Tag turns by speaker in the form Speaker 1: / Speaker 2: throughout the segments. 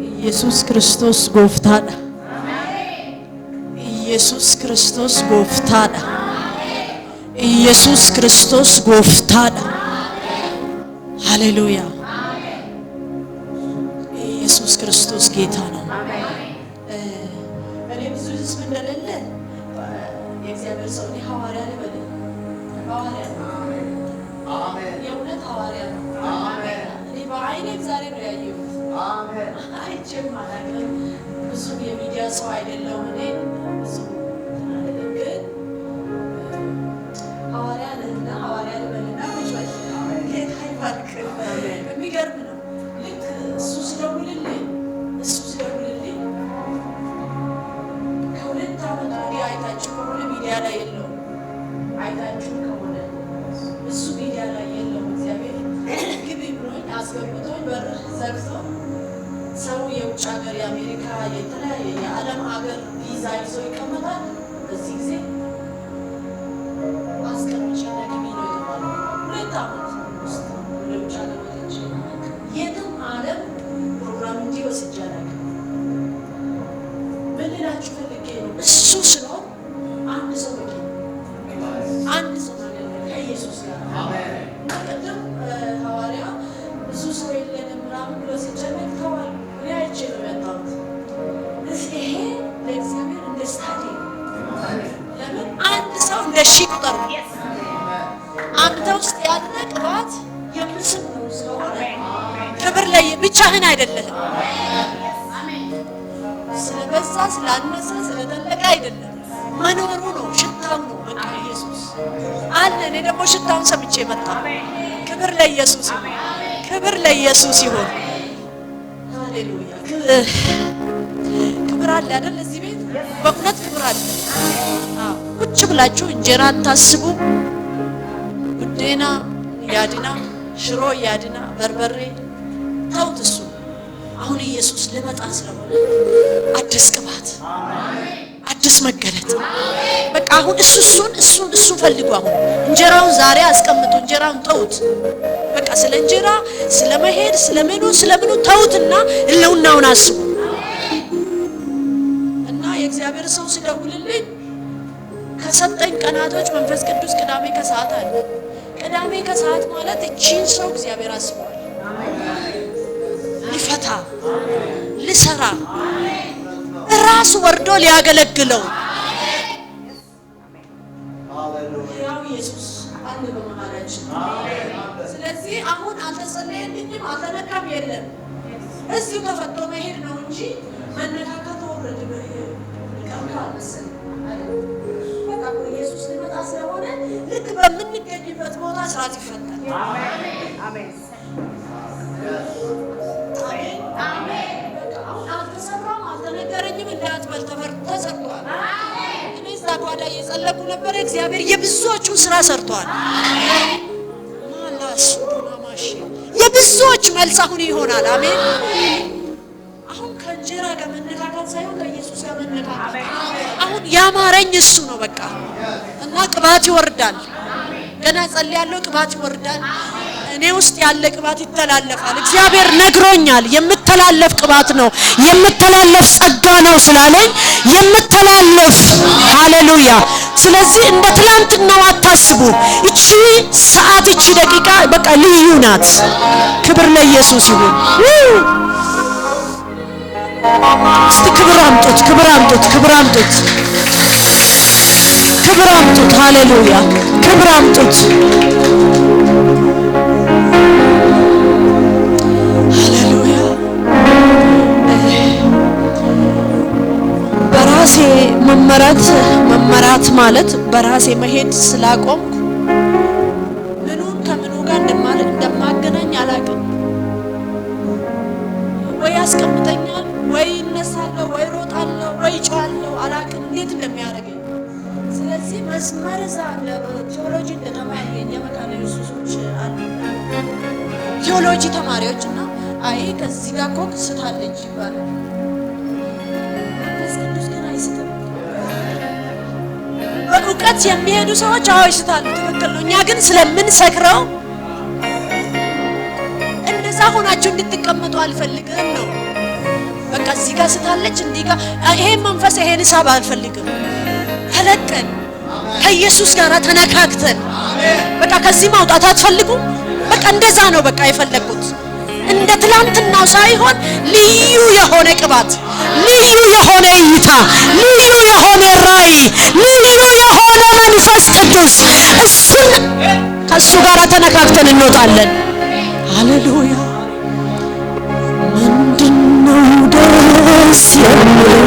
Speaker 1: ኢየሱስ ክርስቶስ ጎፍታዳ ኢየሱስ ክርስቶስ ጎፍታዳ ኢየሱስ ክርስቶስ ጎፍታዳ ሃሌሉያ ኢየሱስ ክርስቶስ ጌታ ነው እኔ ብዙ ህዝብ እንደሌለ የእግዚአብሔር ሰው ነው ሐዋርያ ለበለ ሐዋርያ አሜን የእውነት ሐዋርያ አሜን እኔ በአይኔ ዛሬ ነው ያየሁት አሜን አይቼም አላውቅም ብዙ የሚዲያ ሰው አይደለሁም እኔ ብዙ ግን ሐዋርያ ነውና ሐዋርያ ለበለና ወይስ ጌታ ይባርክ የሚገርም ነው ልክ እሱ ሲደውልልኝ ከሁለት ዓመት ወዲህ አይታችሁ ከሆነ ሚዲያ ላይ የለውም አይታችሁ ከሆነ እሱ ሚዲያ ላይ የለውም እግዚአብሔር ግቢ ብሎኝ አስገብቶኝ በር ዘግቶ ሰው የውጭ ሀገር የአሜሪካ የተለያየ የዓለም ሀገር ቪዛ ይዞ ይቀመጣል በዚህ ጊዜ አስቀምጬ ግቢ ነው የተባለው ሁለት ዓመት ውስጥ ወደ ውጭ ሀገር ወጥቼ የትም ዓለም ፕሮግራም እንዲወስድ አላውቅም ምን ልላችሁ ፈልጌ ነው እሱ ስለሆነ አንድ ሰው በቂ አንድ ሰው ከኢየሱስ ጋር አሜን ቅድም ሐዋርያ ብዙ ሰው የለንም ምናምን ብሎ ሲጨነቅ ተዋል እኔ አይቼ ነው የመጣሁት ይሄ ለእግዚአብሔር እንደ ስታዲየም ለምን አንድ ሰው እንደ ሺህ ቁጥር አንተ ውስጥ ያለ ቅባት የምስል ነው ስለሆነ ክብር ላይ ብቻህን አይደለህም ስለበዛ ስላነሰ ስለተለቀ አይደለም መኖሩ ነው ሽታው ነው በቃ ኢየሱስ አለ እኔ ደግሞ ሽታውን ሰምቼ መጣ ክብር ለኢየሱስ ይሁን ክብር ለኢየሱስ ይሁን ሃሌሉያ ክብር አለ አይደል እዚህ ቤት በእውነት ክብር አለ ቁጭ ብላችሁ እንጀራ አታስቡ ጉዴና ያድና ሽሮ ያድና በርበሬ ተውት እሱ አሁን ኢየሱስ ለመጣ ስለሆነ አዲስ ቅባት አዲስ መገለጥ በቃ አሁን እሱ ፈልጉ አሁን እንጀራውን ዛሬ አስቀምጡ እንጀራውን ተውት በቃ ስለ እንጀራ ስለመሄድ ስለምኑ ተውትና እለውናውን አስቡ እና የእግዚአብሔር ሰው ሲደውልልኝ ከሰጠኝ ቀናቶች መንፈስ ቅዱስ ቅዳሜ ከሰዓት አለ ቅዳሜ ከሰዓት ማለት እቺን ሰው እግዚአብሔር አስቧል ሊፈታ ሊሰራ ራሱ ወርዶ ሊያገለግለው ሃሌሉያ ኢየሱስ አንድ በመሃላችን ስለዚህ አሁን አልተጸለየልኝም አልተነካም የለም እዚሁ ተፈቶ መሄድ ነው እንጂ መነካካት ወረድ ይቀርባል መሰለኝ በቃ ኢየሱስ ሊመጣ ስለሆነ ልክ በምንገኝበት ቦታ ስራት ይፈታል አሜን አሜን አሜን አልተሰራም አልተነገረኝም እንዳትበል ተሰርቷል እኔ እዛ ጓዳ እየጸለኩ ነበር እግዚአብሔር የብዙዎቹን ስራ ሰርቷል ማላስ ማማሽ የብዙዎች መልስ አሁን ይሆናል አሜን አሁን ከእንጀራ ጋር መነካካት ሳይሆን ከኢየሱስ ጋር መነካካት አሁን ያማረኝ እሱ ነው በቃ እና ቅባት ይወርዳል ገና ጸልያለሁ ቅባት ይወርዳል እኔ ውስጥ ያለ ቅባት ይተላለፋል እግዚአብሔር ነግሮኛል የምተላለፍ ቅባት ነው የምተላለፍ ጸጋ ነው ስላለኝ የምተላለፍ ሃሌሉያ ስለዚህ እንደ ትላንትናው አታስቡ እቺ ሰዓት እቺ ደቂቃ በቃ ልዩ ናት ክብር ለኢየሱስ ይሁን እስቲ ክብር አምጡት ሃሌሉያ ክብር አምጡት በራሴ መመራት መመራት ማለት በራሴ መሄድ ስላቆምኩ ምኑን ከምኑ ጋር እንደማገናኝ አላውቅም። ወይ ያስቀምጠኛል፣ ወይ እነሳለሁ፣ ወይ ሮጣለሁ፣ ወይ ጮሃለሁ። አላውቅም እንዴት እንደሚያደርገኝ። ስለዚህ መስመር ዛለ ቴዎሎጂ እንደተማሪ የመካነ ኢየሱሶች አሉ ቴዎሎጂ ተማሪዎች እና አይ ከዚህ ጋር እኮ ስታለች ይባላል። እስከዚህ ግን አይስተም። በእውቀት የሚሄዱ ሰዎች አዎ ይስታሉ፣ ትክክል ነው። እኛ ግን ስለምንሰክረው እንደዛ ሆናችሁ እንድትቀመጡ አልፈልግም ነው። በቃ እዚህ ጋር ስታለች እንዲህ ጋር ይሄ መንፈስ ይሄን ሐሳብ አልፈልግም። ተለቀን ከኢየሱስ ጋር ተነካክተን በቃ ከዚህ ማውጣት አትፈልጉም። በቃ እንደዛ ነው በቃ የፈለኩት። እንደ ትላንትናው ሳይሆን ልዩ የሆነ ቅባት፣ ልዩ የሆነ እይታ፣ ልዩ የሆነ ራእይ፣ ልዩ የሆነ መንፈስ ቅዱስ እሱን ከሱ ጋር ተነካክተን እንወጣለን። ሃሌሉያ። ምንድነው ደስ የሚለው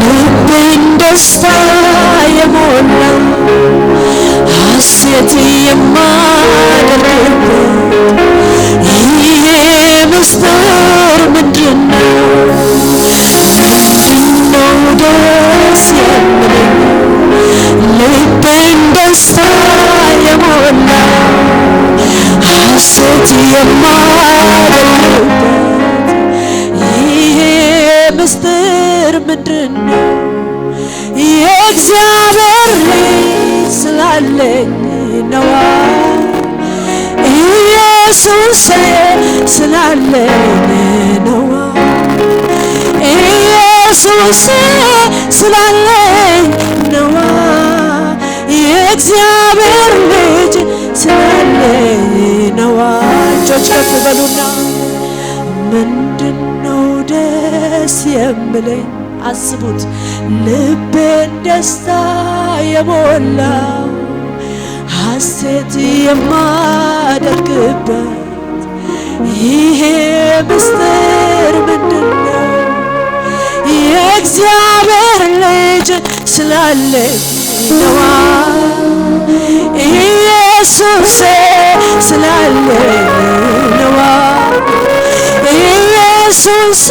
Speaker 1: ልቤን ደስታ የሞላው ሐሴት የማደርግበት ይሄ ምስጢር ምንድነው? ምንድነው ደስ የሚለኝ ልቤን ደስታ የሞላው ሐሴት የማደርግበት ይሄ ምስጢር ምንድነው? የእግዚአብሔር ልጅ ስላለኝ ነዋ ኢየሱስ ስላለኝ ነዋ ኢየሱስ ስላለኝ ነዋ የእግዚአብሔር ልጅ ስላለኝ ነዋ። እጆች ከፍ በሉና ምንድነው ደስ የሚለኝ? አስቡት። ልቤን ደስታ የሞላው ሐሴት የማደርግበት ይሄ ምስጢር ምንድነው? የእግዚአብሔር ልጅ ስላለኝ ነዋ ኢየሱስ ስላለኝ ነዋ ኢየሱስ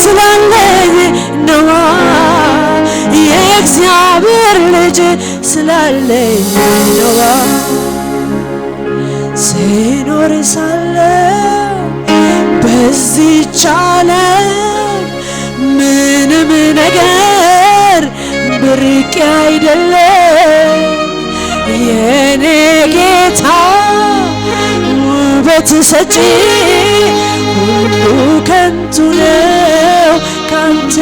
Speaker 1: ስላለኝ ነዋ የእግዚአብሔር ልጅ ስላለኝ ነዋ። ሲኖር ሳለ በዚህች ዓለም ምንም ነገር ብርቅ አይደለም። የኔ ጌታ ውበት ሰጪ ሁሉ ከንቱ ነው ካንተ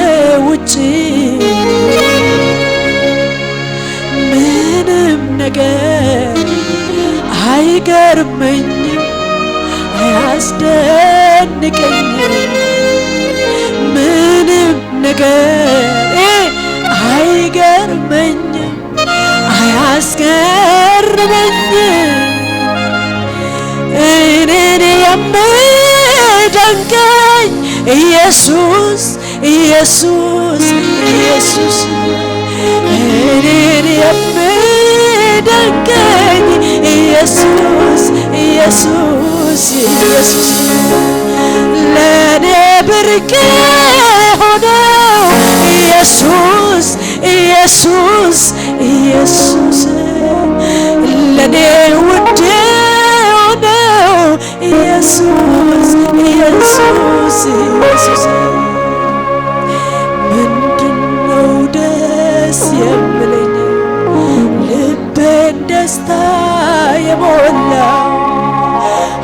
Speaker 1: ውጪ ምንም ነገር አይገርመኝም አያስደንቀኝም ምንም ነገር አይገርመኝም አያስገርመኝም እኔን የሚደንቀኝ ኢየሱስ ኢየሱስ ኢየሱስ እኔን የሚደንቀኝ ኢየሱስ ኢየሱስ ኢየሱስ ለኔ ብርቅ ሆነው ኢየሱስ ኢየሱስ ኢየሱስ ለኔ ውድ ሆነው ኢየሱስ ኢየሱስ ኢየሱስ ምንድነው ደስ የሚለኝ ልቤን ደስታ የሞላው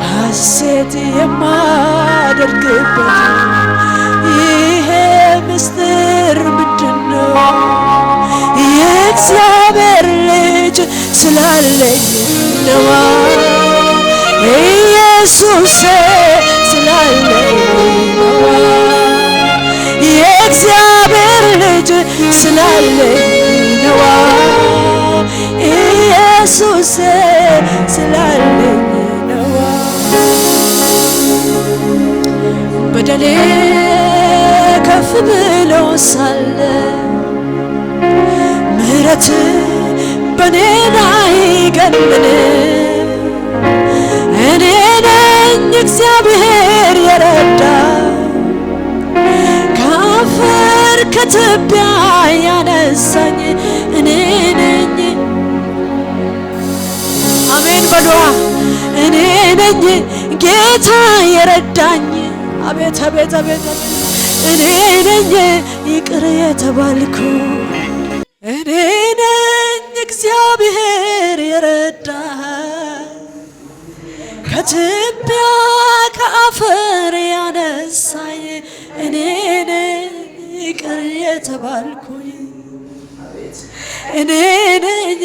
Speaker 1: ሐሴት የማደርግበት ይሄ ምስጢር ምንድነው? የእግዚአብሔር ልጅ ስላለኝ ነዋ ኢየሱስ ስላለኝ ነዋ የእግዚአብሔር ልጅ ስላለኝ ነዋ ኢየሱስ ስላለኝ ነዋ በደሌ ከፍ ብሎ ሳለ እኔን አይገድልም። እኔ ነኝ እግዚአብሔር የረዳ ከአፈር ከትቢያ ያነሳኝ እኔ ነኝ። አሜን በሏ። እኔ ነኝ ጌታ የረዳኝ። አቤት አቤት አቤት እኔ ነኝ ይቅር የተባልኩ እኔ ነኝ እግዚአብሔር የረዳ ከትቢያ ከአፈር ያነሳኝ እኔ ነኝ ይቅር የተባልኩኝ እኔ ነኝ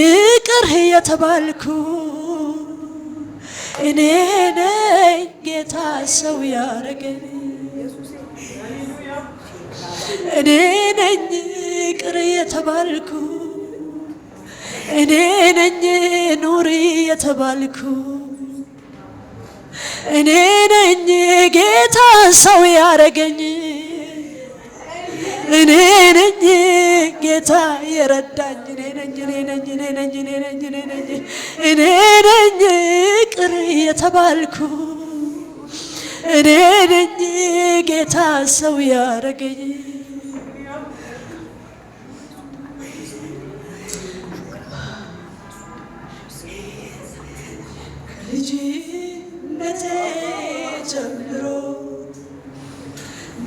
Speaker 1: ይቅር የተባልኩ እኔ ነኝ ጌታ ሰው ያረገኝ እኔ ነኝ ይቅር የተባልኩ እኔ ነኝ ኑሪ የተባልኩ እኔ ነኝ ጌታ ሰው ያረገኝ እኔ ነኝ ጌታ የረዳኝ እኔ ነኝ እኔ ነኝ እኔ ነኝ እኔ ነኝ እኔ ነኝ እኔ ነኝ ይቅር የተባልኩ እኔ ነኝ ጌታ ሰው ያረገኝ ከልጅነቴ ጀምሮ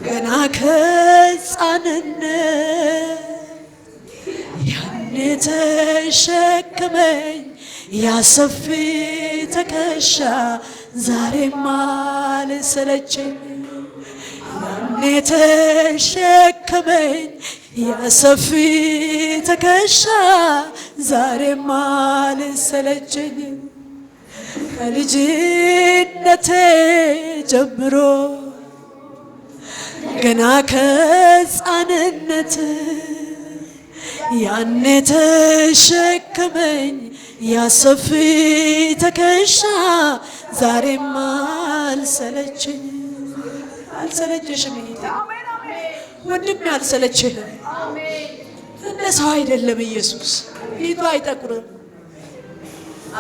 Speaker 1: ገና ከሕፃንነት ያኔ ተሸከመኝ ያሰፊ ትከሻ ዛሬም አልሰለቸኝ ያኔ ተሸከመኝ ያሰፊ ትከሻ ዛሬም አልሰለቸኝ ከልጅነቴ ጀምሮ ገና ከሕፃንነት ያኔ ተሸከመኝ ያሰፊ ትከሻ ዛሬም አልሰለቸኝ አልሰለቸሽም ወንድሜ አልሰለችህም እንደ ሰው አይደለም ኢየሱስ ፊቱ አይጠቁርም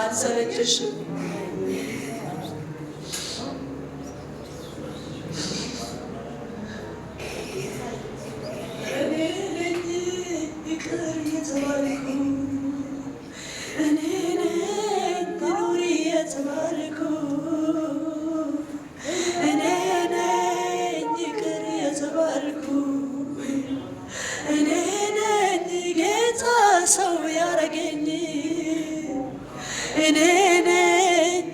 Speaker 1: አልሰለቸሽም ሰው ያረገኝ እኔ ነኝ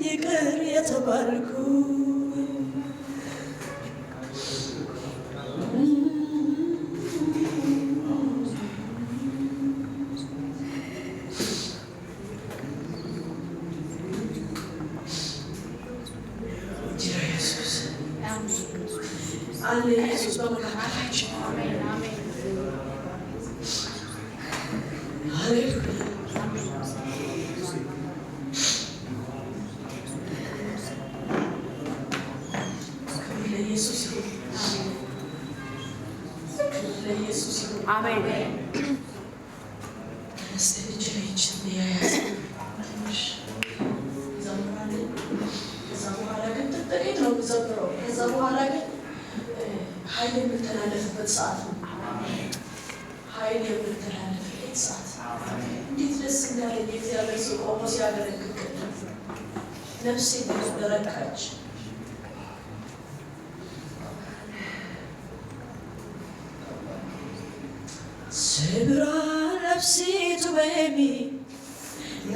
Speaker 1: ይቅር የተባልኩ ኢየሱስ አለ ኢየሱስ በመካከላችን አሜን አሜን አሜን ከዛ በኋላ ግን ኃይል የምተላለፍበት ሰዓት ነው። ኃይል የምተላለፍበት ሰዓት እንዴት ደስ እንዳለኝ የእግዚአብሔር ሰው ቆሞ ሲያገለግል ነፍሴ ረካች። ስብራ ነፍሲቱ በሚ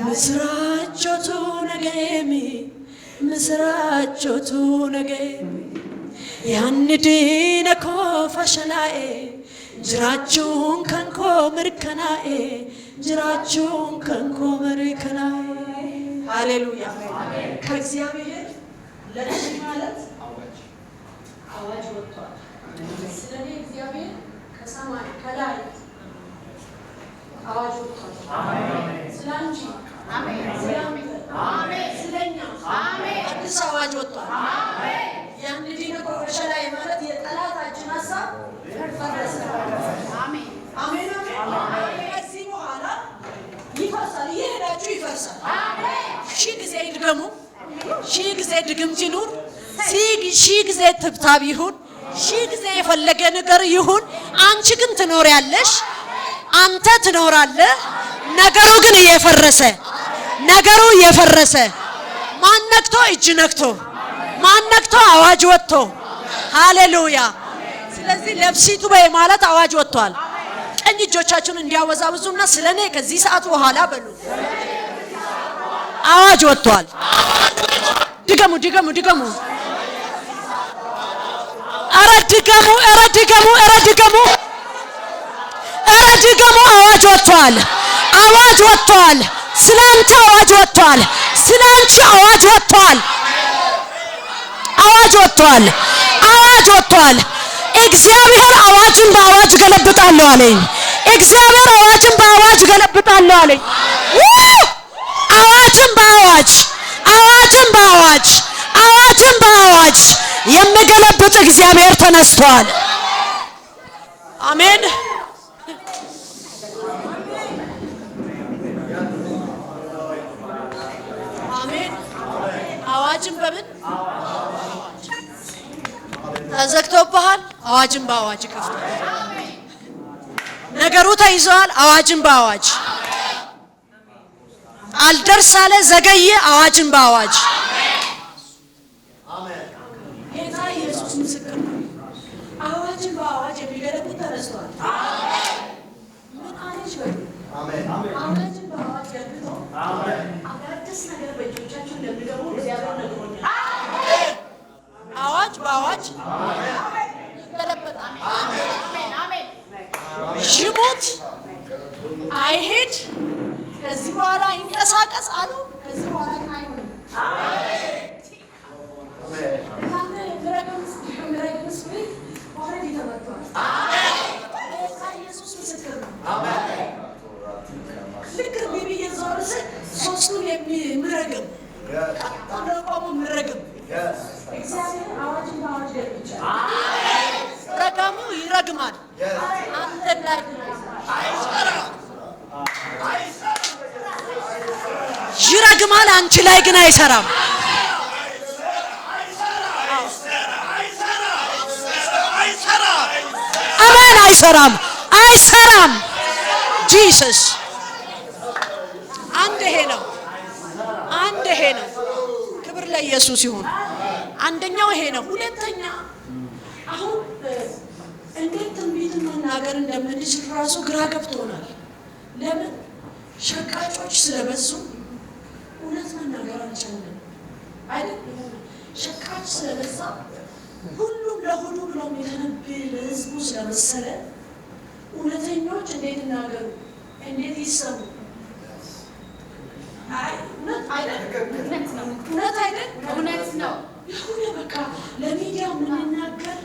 Speaker 1: ምስራቾቱ ነገሚ ምስራቾቱ ነገሚ ያንዲነ ኮፈሸናኤ ጅራቹን ከንኮ ምርከናኤ ጅራቹን ከንኮ ምርከናኤ ሃሌሉያ ከእግዚአብሔር ለዚህ ማለት አዋጅ ወጥቷል። ስለኔ እግዚአብሔር ከሰማይ ከላይ አዋጅ ወጥቷል። አሜን ስላንቺ አሜን ስላንቺ አሜን ስለኛ አሜን አዲስ አዋጅ ወጥቷል። አሜን ያንዲነ ኮፈሸናኤ ማለት የጠላታችን ሐሳብ ፈረሰ። አሜን አሜን አሜን ከዚህ በኋላ ይፈሳ ይፈርሳል። ሺህ ጊዜ ይድገሙ፣ ሺህ ጊዜ ድግምት ይኑር፣ ሺህ ጊዜ ትብታብ ይሁን፣ ሺህ ጊዜ የፈለገ ነገር ይሁን፣ አንቺ ግን ትኖሪያለሽ፣ አንተ ትኖራለህ። ነገሩ ግን እየፈረሰ ማን ነክቶ? እጅ ነክቶ፣ ማን ነክቶ? አዋጅ ወጥቶ። ሃሌሉያ። ስለዚህ ለብሲቱ በይ ማለት አዋጅ ወጥቷል። ቀኝ እጆቻችሁን እንዲያወዛውዙና ስለኔ ከዚህ ሰዓት በኋላ በሉ አዋጅ ወጥቷል። ድገሙ። ኧረ ድገሙ። አዋጅ ወጥቷል። ስላንተ አዋጅ ወጥቷል። ስላንቺ አዋጅ ወጥቷል። እግዚአብሔር አዋጅን በአዋጅ ገለብጣለሁ አለኝ። አዋጅን በአዋጅ የሚገለብጥ እግዚአብሔር ተነስቷል። አሜን። አዋጅን በምን ተዘግቶብሃል? አዋጅን በአዋጅ ይከፍታል። ነገሩ ተይዟል። አዋጅን በአዋጅ አልደርስ አለ፣ ዘገየ። አዋጅን በአዋጅ ጌታ ኢየሱስ ምስክር ነው። አዋጅን በአዋጅ የሚገለብጥ ተነስቷል። ምን አለች? አዋጅን በአዋጅ ገልብጦ አዳዲስ ነገር በእጆቻችሁ እንደሚገቡ እግዚአብሔር ነግሮኛል። አዋጅ በአዋጅ ይገለበጣል። ይሙት አይሄድ፣ ከዚህ በኋላ ይንቀሳቀስ አሉ። ከዚህ በኋላ ግን አይሆንም። ኢየሱስ ምስክር ነው። ልክ ብዬ ዞር ስል ሶስቱን የሚረግም ቆሞ የሚረግም እግዚአብሔር አዋጅን በአዋጅ ገልብጫል። ረጋሙ ይረግማል። አንተ ላይ ይረግማል፣ አንቺ ላይ ግን አይሰራም። አሜን። አይሰራም። ጂሰስ አንድ ይሄ ነው። ክብር ለኢየሱስ ይሁን። አንደኛው ይሄ ነው። ሁለተኛ አሁን እንዴት ትንቢት መናገር እንደምንችል ራሱ ግራ ገብቶናል። ለምን? ሸቃጮች ስለበዙ እውነት መናገር አልቻለም አይደል? ሸቃጭ ስለበዛ ሁሉም ለሁሉ ብሎ የሚተነብይ ለህዝቡ ስለመሰለ እውነተኞች እንዴት ይናገሩ? እንዴት ይሰሙ? እውነት ነው። የሆነ በቃ ለሚዲያ የምንናገር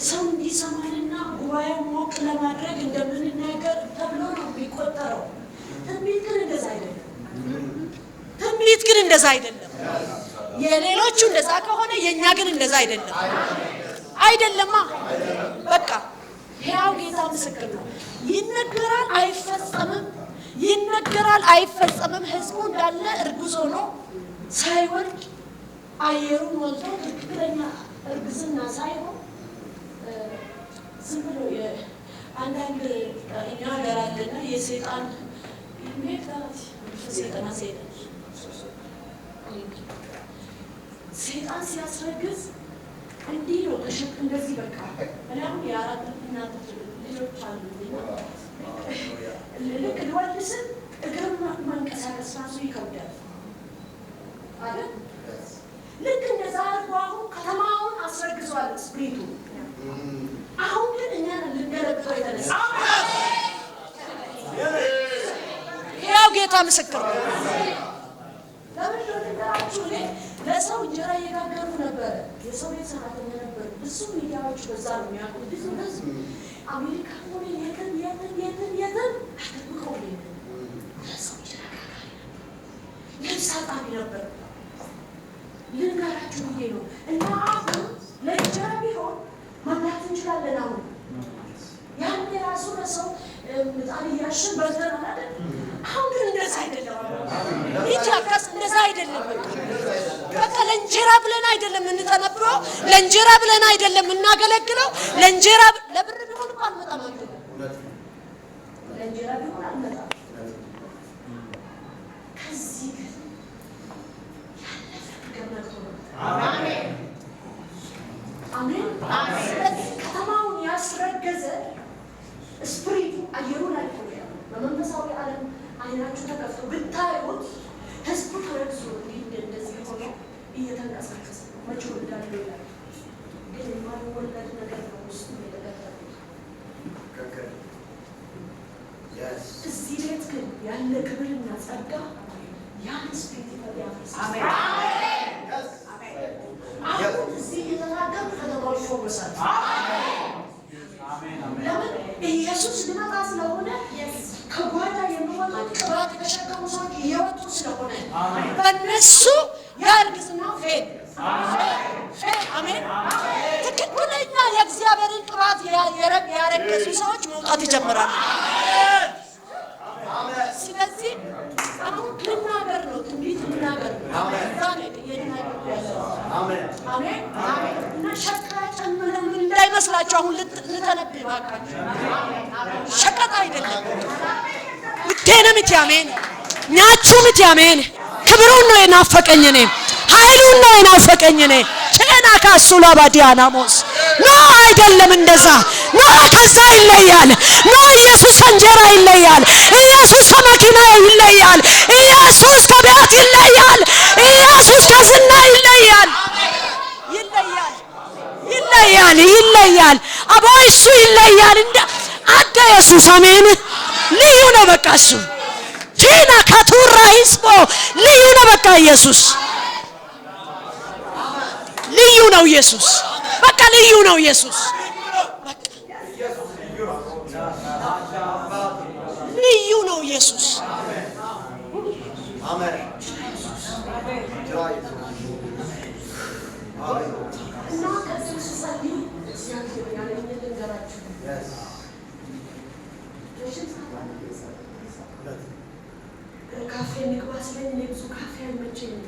Speaker 1: ሰው እንዲሰማንና ጉባኤው ሞቅ ለማድረግ እንደምንናገር ተብሎ ነው የሚቆጠረው። ትንቢት ግን እንደዛ አይደለም። የሌሎቹ እንደዛ ከሆነ የእኛ ግን እንደዛ አይደለማ። በቃ ያው ጌታ ምስክር ነው። ይነገራል አይፈጸምም። ህዝቡ እንዳለ እርጉዝ ሆኖ ሳይወልድ አየሩን ሞልቶ ትክክለኛ እርግዝና ሳይሆን ዝም ብሎ አንዳንድ እኛ ሀገር አለና የሰይጣን ሰይጣን ሲያስረግዝ እንዲህ ነው ተሸክ እንደዚህ በቃ ምናምን የአራት እናት ልጆች አሉ። ልክ ልወልድ ስል እግር መንቀሳቀስ ራሱ ይከብዳል አይደል? ልክ እንደዛ አድርጎ አሁን ከተማውን አስረግዟል ስፕሪቱ። አሁን ግን እኛ ልንገለብጠው የተነሳ ያው ጌታ ምስክር ነው። ለምን ልንገራችሁ? ለሰው እንጀራ እየጋገሩ ነበረ። የሰው ቤት ሰራተኛ ነበሩ። ብዙ ሚዲያዎች በዛ ነው የሚያውቁ። ብዙ ህዝብ አሜሪካ ሆነ የትን አድርገው ለሰው እንጀራ ጋጋሪ ልብስ አጣቢ ነበር። ልንገራችሁ ብዬ ነው። እና አሁን ለእንጀራ ቢሆን መብላት እንችላለን። አሁን ያን የራሱ ሰው ምጣድ እያሸን በልተናል አይደል? አሁን ግን እንደዛ አይደለም። ይቻካስ እንደዛ አይደለም። በቃ ለእንጀራ ብለን አይደለም የምንተነብረው፣ ለእንጀራ ብለን አይደለም የምናገለግለው። ለእንጀራ ለብር ቢሆን እንኳን አልመጣም አይደለም፣ ለእንጀራ ቢሆን አልመጣም። ከዚህ ግን ያለፈ ፍቅር ነግቶ ነው። አሜን አሜን አሜን። ከተማውን ያስረገዘ ስፕሪቱ አየሩ ላይ ቆየ። በመንፈሳዊ ዓለም አይናችሁ ተከፍቶ ብታዩት ህዝቡ ተረግዞ እንደዚህ ሆኖ እየተንቀሳቀሰ ነው። መቼ ወልዳለሁ ይላል፣ ግን የማይወለድ ነገር ነው ውስጡ የተከተሉት። እዚህ ቤት ግን ያለ ክብርና ጸጋ ያን ስፕሪት ያፈርሳል። አሜን አሜን። አሁን እዚህ እየተናገሩ ከተማው ይፈወሳል። ለምን? ኢየሱስ ሊመጣ ስለሆነ ከጓዳ የሚወጣ ቅባት የተሸከሙ ሰዎች እየወጡ ስለሆነ በእነሱ የእርግዝና ፌድ አሜን። ትክክለኛ የእግዚአብሔርን ቅባት ያረገዙ ሰዎች መውጣት ይጀምራሉ። ስለዚህ አሁን ልናገር ነው፣ ትንቢት ልናገር ነው። አሜን አሜን። እና ሸቀጣ ጨምረን እንዳይመስላችሁ አሁን ልተነብይ ባካችሁ። ሸቀጣ አይደለም። ውዴነምት አሜን ኛቹምት አሜን። ክብሩን ነው የናፈቀኝ እኔ፣ ኃይሉን ነው የናፈቀኝ እኔ። ቸና ካሱላ ባዲያናሞስ ኖ አይደለም እንደዛ ኖ፣ ከዛ ይለያል። ኖ ኢየሱስ ከእንጀራ ይለያል። ኢየሱስ ከመኪና ይለያል። ኢየሱስ ከቤት ይለያል። ኢየሱስ ከዝና ይለያል። ይለያል ይለያል። አቦ እሱ ይለያል። እንደ አደ ኢየሱስ አሜን። ልዩ ነው በቃ እሱ ቺና ካቱራ ሂስቦ ልዩ ነው በቃ ኢየሱስ ልዩ ነው ኢየሱስ በቃ ልዩ ነው ኢየሱስ ልዩ ነው ኢየሱስ። አሜን ካፌ ንግባ ስለኝ ብዙ ካፌ አይመቸኝም።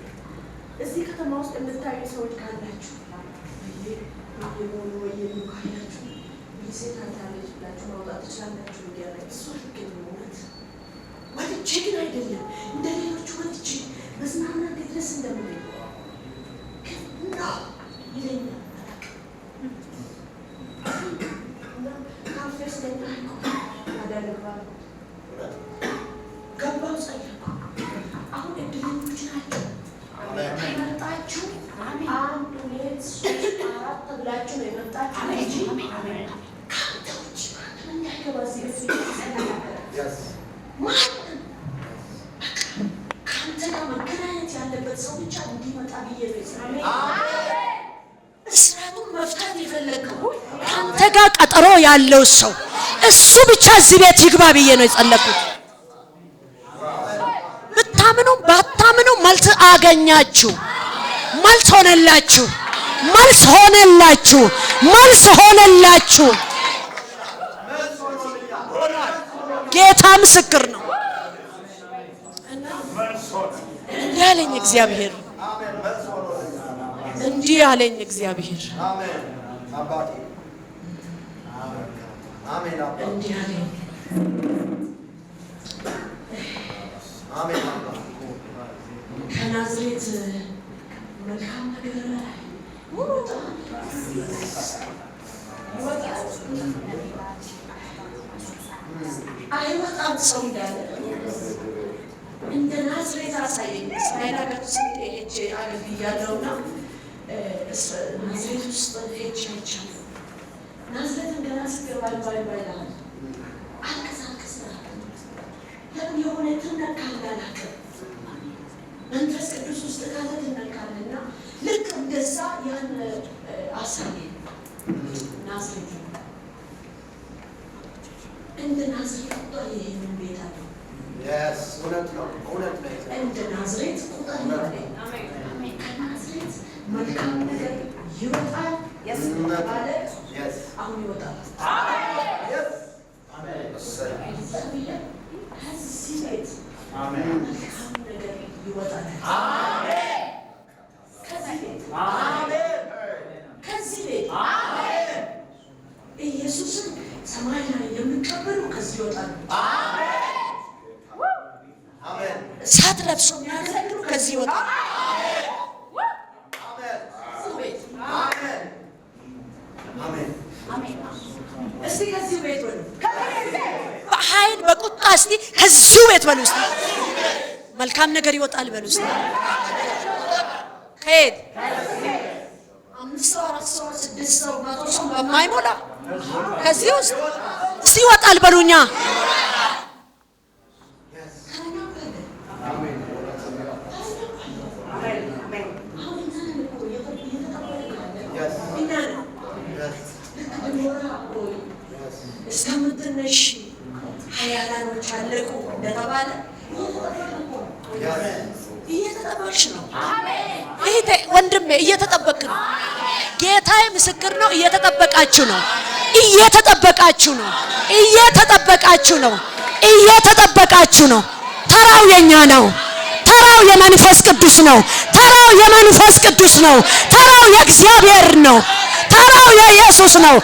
Speaker 1: እዚህ ከተማ ውስጥ የምታዩ ሰዎች ካላችሁ ካላችሁ ሴት አንታለች ብላችሁ ማውጣት ትችላላችሁ። ሚዲያ ላይ እሱ ልገኝ እውነት ወድጄ ግን አይደለም እንደ ሌሎቹ ወድጄ መዝናና እንዴት ደስ እንደምለኝ ግን ይለኛል። ካፌ ስለኝ አዳለግባ ገባው ጸለይኩ። አሁን እድለኞች ናቸው። መጣችሁ አንድ ሁለት ሶስት አራት ብላችሁ ነው የመጣችሁ እንጂ ካንተዎች ማንም ያገባ እዚህ ከአንተ ጋር መገናኘት ያለበት ሰው ብቻ እንዲመጣ ብዬ ነው። እስራቱን መፍታት የፈለገው ከአንተ ጋር ቀጠሮ ያለው ሰው እሱ ብቻ እዚህ ቤት ይግባ ብዬ ነው የጸለኩት። ብታምኑ ባታምኑ መልስ አገኛችሁ። መልስ ሆነላችሁ። መልስ ሆነላችሁ። መልስ ሆነላችሁ። ጌታ ምስክር ነው። እንዲህ አለኝ እግዚአብሔር፣ እንዲህ አለኝ እግዚአብሔር፣ እንዲህ አለኝ ከናዝሬት መልካም ነገር አይወጣም ሰው እንዳለ እንደ ናዝሬት አሳየኝ። እስራኤል ሀገር ውስጥ ሄጄ አገልግያለሁና ናዝሬት ውስጥ ሄጄ አይቻለሁ። ናዝሬትን ገና ስትገባ ባይላል አልቀሳቅስ ለምን የሆነ ትነካለህ አላውቅም። መንፈስ ቅዱስ ውስጥ ካለ ትነካለህና ልክ እንደዛ ያን አሳየኝ። ናዝሬት እንደ ናዝሬት ቁጥር ይሄንን ቤት አለ። እንደ ናዝሬት ቁጥር ከናዝሬት መልካም ነገር ይወጣል። ማለት አሁን ይወጣል። ከዚህ ይወጣሉ። እሳት ለብሶ የሚያገለግሉ ከዚህ ይወጣሉ። እስቲ ከዚህ ቤት በሉ፣ በኃይል በቁጣ እስቲ ከዚህ ቤት በሉ። እስቲ መልካም ነገር ይወጣል በሉ። እስቲ ከየት 5 ሰው 4 ሰው 6 ሰው 100 ሰው በማይሞላ ከዚህ ውስጥ እስቲ ይወጣል በሉኛ። እስከምትነሽ ኃያላኖች አለቁ እንደተባለ እየተጠበቅሽ ነው። እህቴ ወንድሜ እየተጠበቅ ነው። ጌታዬ ምስክር ነው። እየተጠበቃችሁ ነው። እየተጠበቃችሁ ነው። እየተጠበቃችሁ ነው። እየተጠበቃችሁ ነው። ተራው የኛ ነው። ተራው የመንፈስ ቅዱስ ነው። ተራው የመንፈስ ቅዱስ ነው። ተራው የእግዚአብሔር ነው። ተራው የኢየሱስ ነው።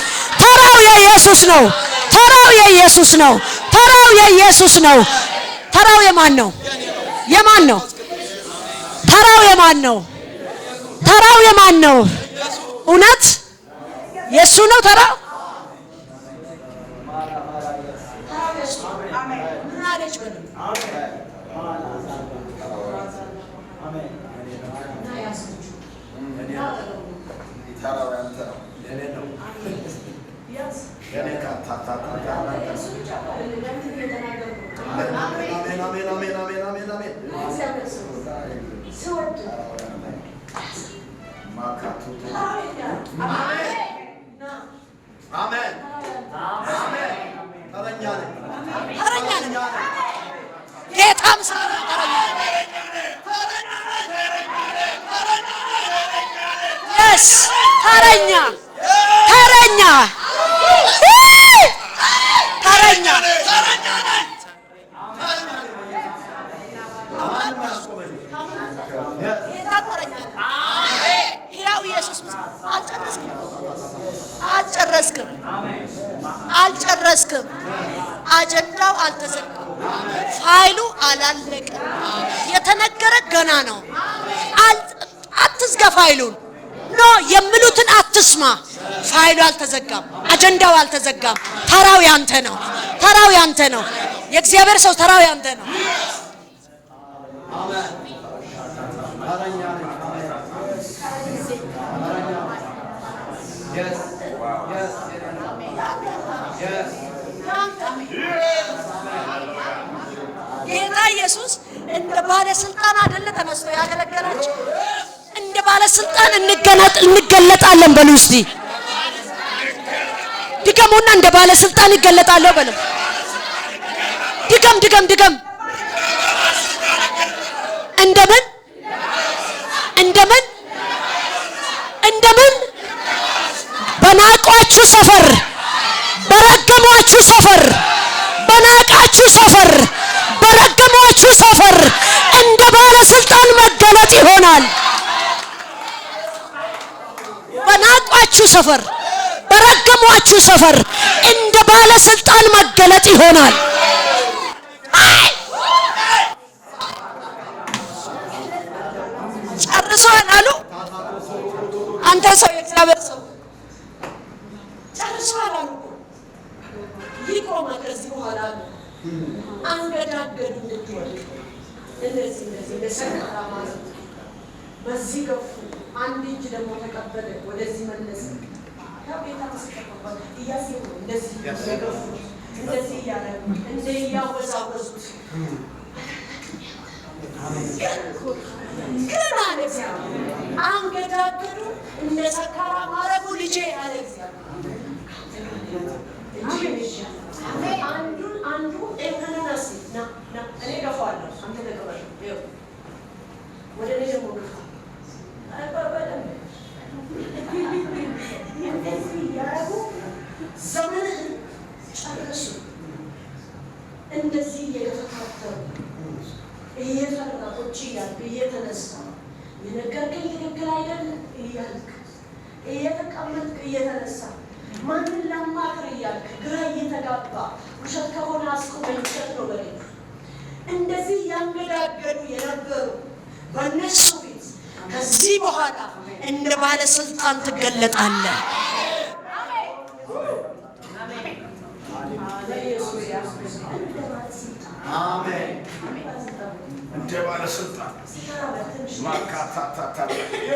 Speaker 1: ተራው የኢየሱስ ነው። ተራው የኢየሱስ ነው። ተራው የኢየሱስ ነው። ተራው የማን ነው? የማን ነው? ተራው የማን ነው? ተራው የማን ነው? እውነት የሱ ነው ተራው። ተረኛ ተረኛ ተረኛ አልጨረስክም። አጀንዳው አልተዘጋም። ፋይሉ አላለቀም። የተነገረ ገና ነው። አትዝጋ ፋይሉን። ኖ የሚሉትን አትስማ። ፋይሉ አልተዘጋም። አጀንዳው አልተዘጋም። ተራው ያንተ ነው። ተራው ያንተ ነው። የእግዚአብሔር ሰው ተራው ያንተ ነው። ጌታ ኢየሱስ እንደ ባለስልጣን አይደለ ተነስቶ ያገለገላችሁ። እንደ ባለስልጣን እንገለጣለን በሉ እስቲ። ድገሙና እንደ ባለስልጣን ይገለጣለሁ በሉ። ድገም ድገም ድገም። እንደምን እንደምን እንደምን በናቋችሁ ሰፈር፣ በረገሟችሁ ሰፈር፣ በናቃችሁ ሰፈር፣ በረገሟችሁ ሰፈር እንደ ባለስልጣን መገለጥ ይሆናል። በናቋችሁ ሰፈር፣ በረገሟችሁ ሰፈር እንደ ባለስልጣን መገለጥ ይሆናል። ጨርሷል አሉ። አንተ ሰው የእግዚአብሔር ሰው ጨርሷል አሉ። ይቆማል ከዚህ በኋላ ነው። አንገዳገዱ እንድትወድቅ እንደዚህ ለሰከራ ማለት በዚህ ገፉ። አንድ እጅ ደግሞ ተቀበለ፣ ወደዚህ መለሰ። ከቤታ ተስከፈለ እያሰቡ እንደዚህ ያገፉ እንደዚህ ያረጉ እንደዚህ ያወዛወዙት ግን አለ እግዚአብሔር አንገዳገዱ እንደ ሰካራ ማረጉ ልጄ አለ እግዚአብሔር። አንዱ ኤከናሲ ና እኔ ገፋለሁ አንተ ተቀበል ይኸው ወደ እኔ ደግሞ ገፋ አይባባልም። እንደዚህ ያረጉ ዘመንህን ጨርሱ። እንደዚህ እየተከታተሉ እየፈረቁ እያሉ እየተነሳ የነገርከኝ ትክክል አይደለም እያልክ እየተቀመጥክ እየተነሳ ማንን ላማክር እያልክ ግራ እየተጋባ ውሸት ከሆነ አስቆመኝ ውሸት ነው በለኝ። እንደዚህ ያንገዳገዱ የነበሩ በእነሱ ፊት ከዚህ በኋላ እንደ ባለስልጣን ትገለጣለህ።
Speaker 2: አሜን። እንደ ባለስልጣን ማካታታታ ሃሌሉያ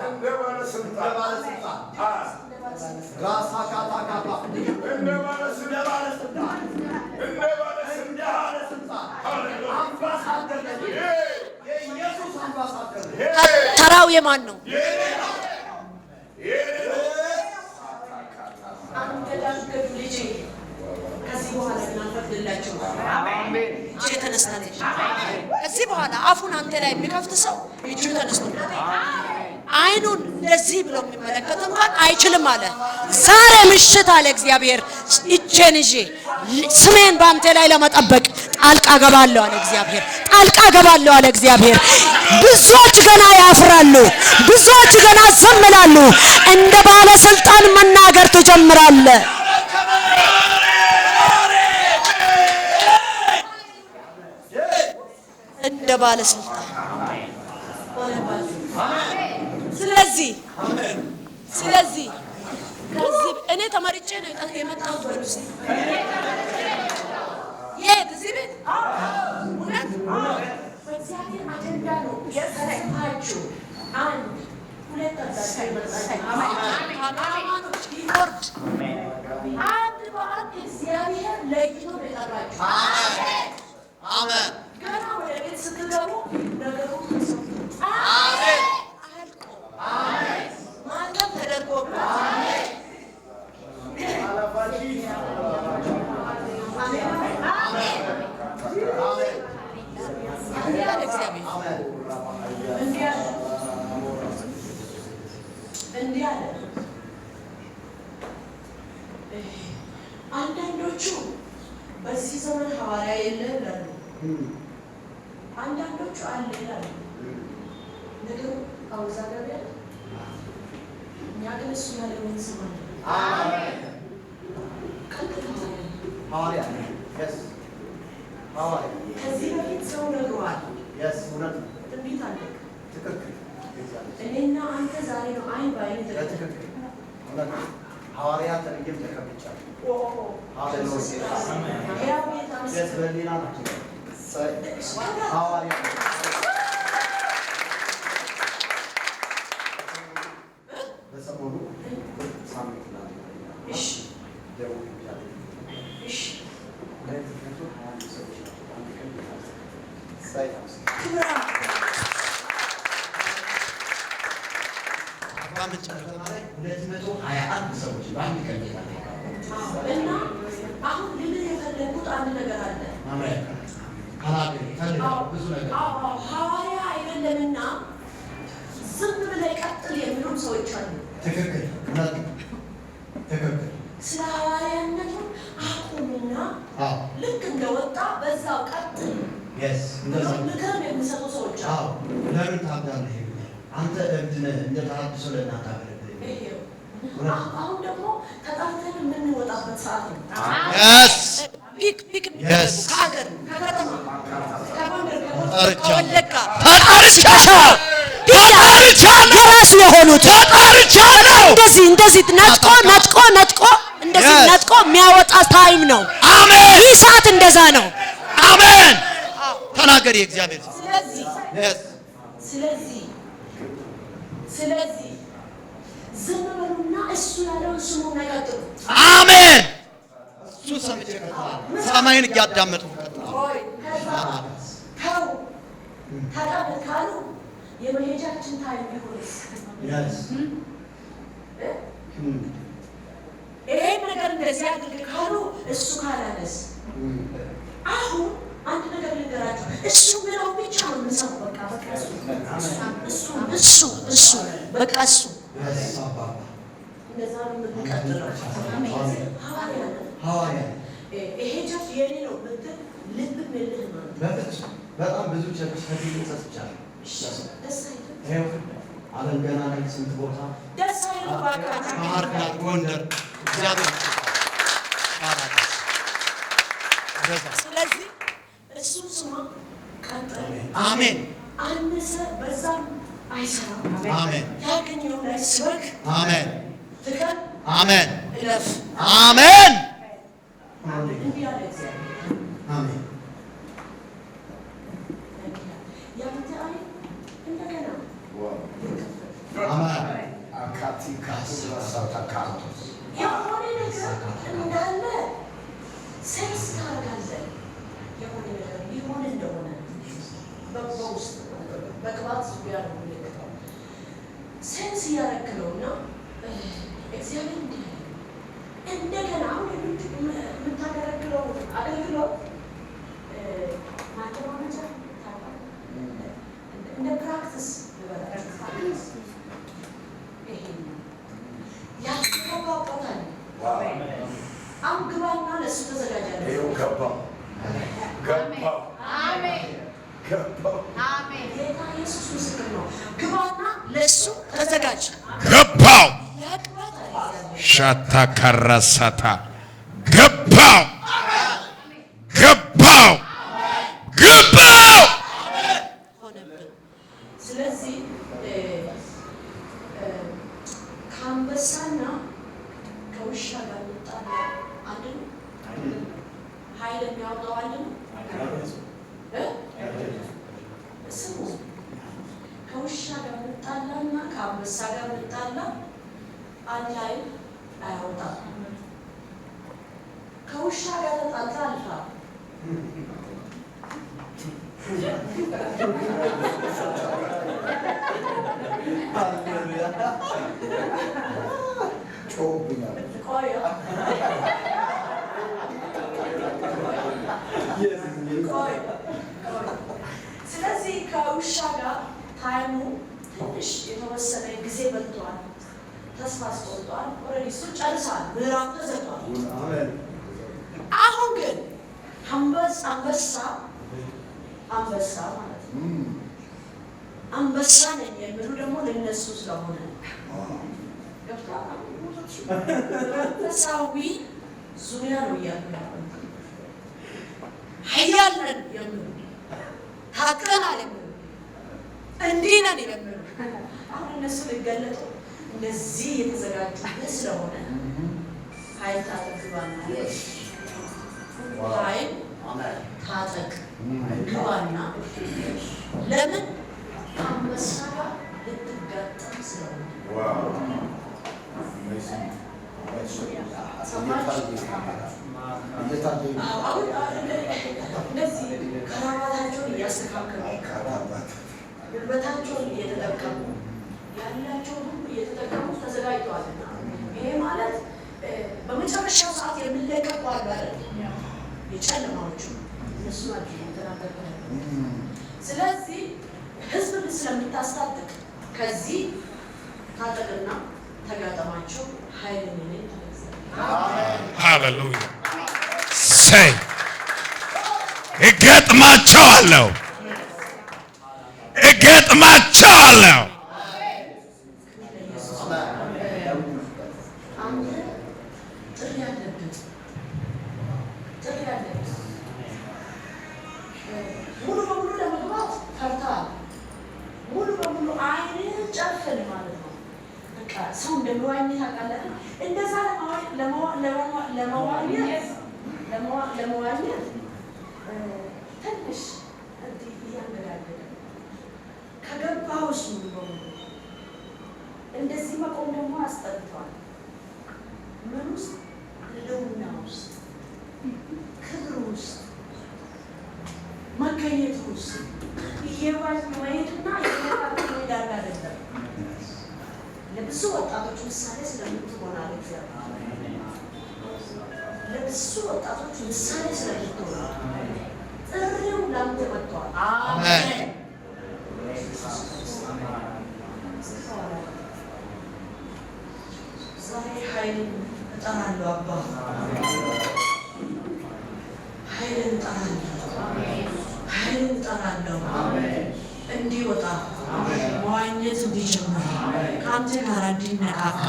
Speaker 2: እንደ ባለስልጣን ራሳ ካታካባ እንደ ባለስልጣን አምባሳደር የኢየሱስ አምባሳደር።
Speaker 1: ተራው የማን ነው? አንገዳገዱ ልጄ ከዚህ በኋላ እናፈቅድላችሁ። አሜን። እጄ ተነስታለች። ከዚህ በኋላ አፉን አንተ ላይ የሚከፍት ሰው እጁ ተነስቶለታል። አይኑን እንደዚህ ብሎ የሚመለከት እንኳን አይችልም አለ። ዛሬ ምሽት አለ እግዚአብሔር እጄን ይዤ ስሜን በአንተ ላይ ለመጠበቅ ጣልቃ ገባለሁ አለ እግዚአብሔር። ጣልቃ ገባለሁ አለ እግዚአብሔር። ብዙዎች ገና ያፍራሉ፣ ብዙዎች ገና ዘምላሉ። እንደ ባለስልጣን መናገር ትጀምራለህ። እንደ ባለስልጣን ስለዚህ ከዚህ እኔ ተመርጬ ነው የመጣሁት። በሉስ የት እዚህ ቤት እውነት በእግዚአብሔር አጀንዳ ነው የሰራችሁ። አንድ ሁለት ካሜራማኖች ሊወርድ አንድ በአንድ እግዚአብሔር ለይቶ ነው የጠራችሁ። አሜን። ገና ወደ ቤት ስትገቡ ነገሩ አሜን አልቆ አሜን ማንም ተደርጎበት አሜን አላፋጂ አሜን አሜን እንዲህ አለ። አንዳንዶቹ በዚህ ዘመን ሐዋርያ የለም ይላሉ፣ አንዳንዶቹ አለ ይላሉ። ነገሩ አወዛጋቢ አይደል? እኛ ግን እሱ ያለውን እንሰማለን። አሜን። ሐዋርያ ከዚህ በፊት ሰው ነግሯል። ትንቢት አለ። እኔና አንተ ዛሬ ነው አይን በአይን ተገናኝተን
Speaker 2: ሐዋርያ ተንግም ተከብቻለሁ። ሐዋርያ በሰሞኑ ሳምንት ነው። እሺ ደውል ይላል። እሺ ሰዎች በአንድ ቀን
Speaker 1: እና አሁን ልምን የፈለጉት አንድ ነገር አለ።
Speaker 2: ብዙ ነገር
Speaker 1: ሐዋርያ አይደለምና ዝም ብለህ ቀጥል የሚሉም ሰዎች አሉ።
Speaker 2: ትክክል።
Speaker 1: ስለ ሐዋርያነቱ አቁምና ልክ እንደወጣ በዛው ቀጥል ምክር የሚሰጡ ሰዎች አሉ።
Speaker 2: ለምን ታምናለህ? አንተ እብድ ነህ። እንደ ተሐድሶ ለእናንተ አገለግል።
Speaker 1: አሁን ደግሞ ተጣልተን የምንወጣበት ሰዓት ነው። ፒክ ከሀገር ከከተማ ከወለጋ የራሱ የሆኑት እንደዚህ ነጥቆ እንደዚህ ነጥቆ የሚያወጣ ታይም ነው። አሜን። ይህ ሰዓት እንደዛ ነው።
Speaker 2: አሜን። ተናገሪ እግዚአብሔር።
Speaker 1: ስለዚህ ዝም በሉና እሱ ያለውን ስሙን ቀጥሉ።
Speaker 2: አሜን። እሱ ሰምቼ ሰማይን እያዳመጥኩ
Speaker 1: ተቀበል ካሉ የመሄጃችን ታይም ቢሆንስ? ይሄን ነገር እንደዚህ አድርግ ካሉ እሱ ካላለስ? አሁን አንድ ነገር ልንገራችሁ። እሱ ምለው ብቻ ነው የምንሰማው። በቃ እሱ በቃ እሱ እንደዛ ነው የምንቀጥለው። ሐዋርያ ይሄ ጀፍ የኔ ነው ብትል ልብም የለህም ማለት ነው።
Speaker 2: በጣም ብዙ ቸርች ከፊት ተሰጥቻለሁ።
Speaker 1: ደስ አይልም።
Speaker 2: ዓለም ገና ላይ ስንት ቦታ
Speaker 1: ደስ አይልም ባካችሁ።
Speaker 2: ባህር ዳር፣ ጎንደር እግዚአብሔር
Speaker 1: ስለዚህ እሱን ስማ ቀጥል።
Speaker 2: አሜን
Speaker 1: አንሰ በዛም አይሰራም።
Speaker 2: አሜን
Speaker 1: ያገኘው ላይ ስበክ
Speaker 2: አሜን
Speaker 1: ትከል
Speaker 2: አሜን
Speaker 1: እለፍ።
Speaker 2: አሜን
Speaker 1: እንዲህ ያለ እግዚአብሔር
Speaker 2: አሜን
Speaker 1: ያንተ አይ እንደገና
Speaker 2: አሜን
Speaker 3: አካቲካ ሳታካቶ
Speaker 1: የሆነ ነገር እንዳለ ሴንስ ታደርጋለህ። የሆነ ነገር ሊሆን እንደሆነ በውስጥ በቅባት ዙሪያ ነው የሚለቀው። ሴንስ እያደረክ ነው እና እግዚአብሔር እንዲህ እንደገና የምታገለግለው አገልግሎት ማለማመጃ እንደ ፕራክቲስ ይሄ ነው ያስተባባታል። አሁን ግባና ለእሱ ተዘጋጃለህ።
Speaker 3: ይኸው ገባው ገባው
Speaker 4: አሜን
Speaker 3: ገባው
Speaker 4: አሜን
Speaker 1: ጌታ ኢየሱስ ምስክር ነው። ግባና ለእሱ ተዘጋጅ።
Speaker 5: ገባው
Speaker 1: ያቅባት አለ
Speaker 5: ሻታ ካራሳታ ገባው ገባው ገባው
Speaker 1: ሆነብን። ስለዚህ ከአንበሳና ከውሻ ጋር መጣላ አንድ ነው። ኃይል የሚያወጣው አንድ ነው። ስሙ ከውሻ ጋር መጣላና ከአንበሳ ጋር መጣላ አንድ ኃይል አያወጣም። ከውሻ ጋር ተጣልታ አልፋ
Speaker 3: ጮብኛል
Speaker 1: ቆያ ቆይ ስለዚህ ከውሻ ጋር ታይሙ ትንሽ የተወሰነ ጊዜ በልቷል። ተስፋ አስቆርጧል። ኦልሬዲ እሱ ጨርሷል። ምዕራፍ ተዘግቷል። አሁን ግን አንበሳ ማለት ነው። አንበሳ ነኝ የሚሉ ደግሞ ለነሱ ስለሆነ ገብቷል። መንፈሳዊ ዙሪያ ነው እያሉ ኃያል ነን የሚሉ ታጥቀናል የሚሉ እንዲህ ነን የሚሉ አሁን እነሱ ሊገለጡ እንደዚህ የተዘጋጁበት ስለሆነ ኃይል ታጠቅ ግባና ኃይል ታጠቅ ግባና ለምን ከአንበሳ ጋር ልትጋጠም ስለሆነ እንደዚህ ከራባታቸውን እያስተካከሉ ጉልበታቸውን እየተጠቀሙ ያላቸውን ሁሉ እየተጠቀሙ ተዘጋጅተዋልና ይሄ ማለት በመጨረሻው ሰዓት የሚለቀቁ አሉ አይደል? የጨለማዎቹ እነሱ ናቸው የተናገርኩ። ስለዚህ ህዝብ ስለምታስታጥቅ ከዚህ ታጠቅና ተጋጠማቸው ኃይልን ኔ
Speaker 5: ሃሌሉያ ሰይ እገጥማቸዋለሁ እገጥማቸዋለሁ
Speaker 1: ሙሉ በሙሉ ለመግባት ፈርታል። ሙሉ በሙሉ አይንን ጨፍን ማለት ነው። በቃ ሰው እንደሚዋኝ ታውቃለህ። እንደዛ ለመዋኘት ትንሽ እንዲህ እያንገዳገደ ከገባው እሱ ሙሉ በሙሉ እንደዚህ መቆም ደግሞ አስጠልቷል። ምን ውስጥ ልውና ውስጥ ክብር ውስጥ መገኘት ውስጥ እየዋዝ ማየትና የመጣት ዳር አይደለም። ለብዙ ወጣቶች ምሳሌ ስለምትሆን አለ እግዚአብሔር። ለብዙ ወጣቶች ምሳሌ ስለምትሆን ጥሪው ላንተ መጥቷል። አሜን። ዛሬ ኃይልን እጠራለሁ አባ፣ ኃይልን እጠራለሁ፣ ኃይልን እጠራለሁ። እንዲወጣ መዋኘት እንዲጀምር ከአንተ ጋር እንዲነካካ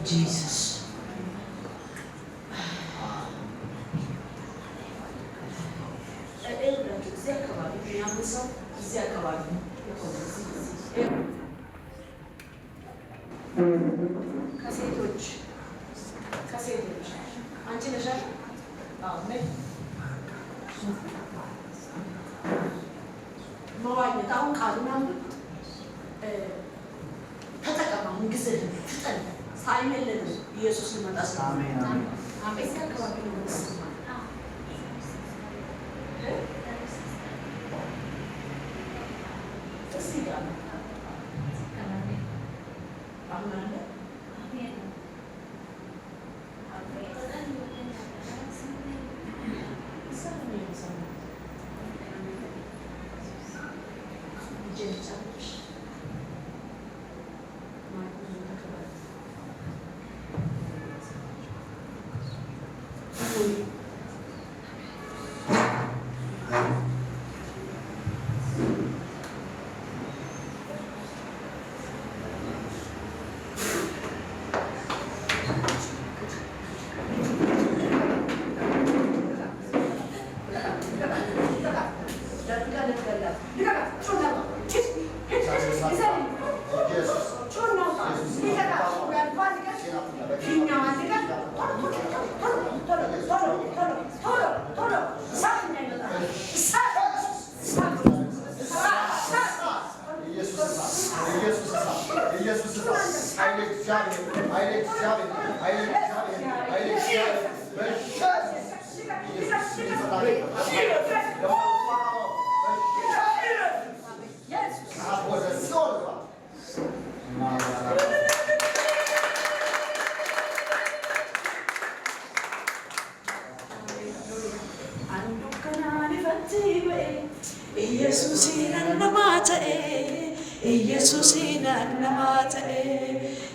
Speaker 1: ጂሰስ ከሴቶች አንቺ ነሽ መዋኘት አሁን ቃል ምናምን ተጠቀም። አሁን ጊዜህን ፍጠን ሳይመለስ ኢየሱስ ሊመጣ ስለአሜን አሜን አካባቢ ነው የምትሰማው እዚህ ጋር አሁን አለ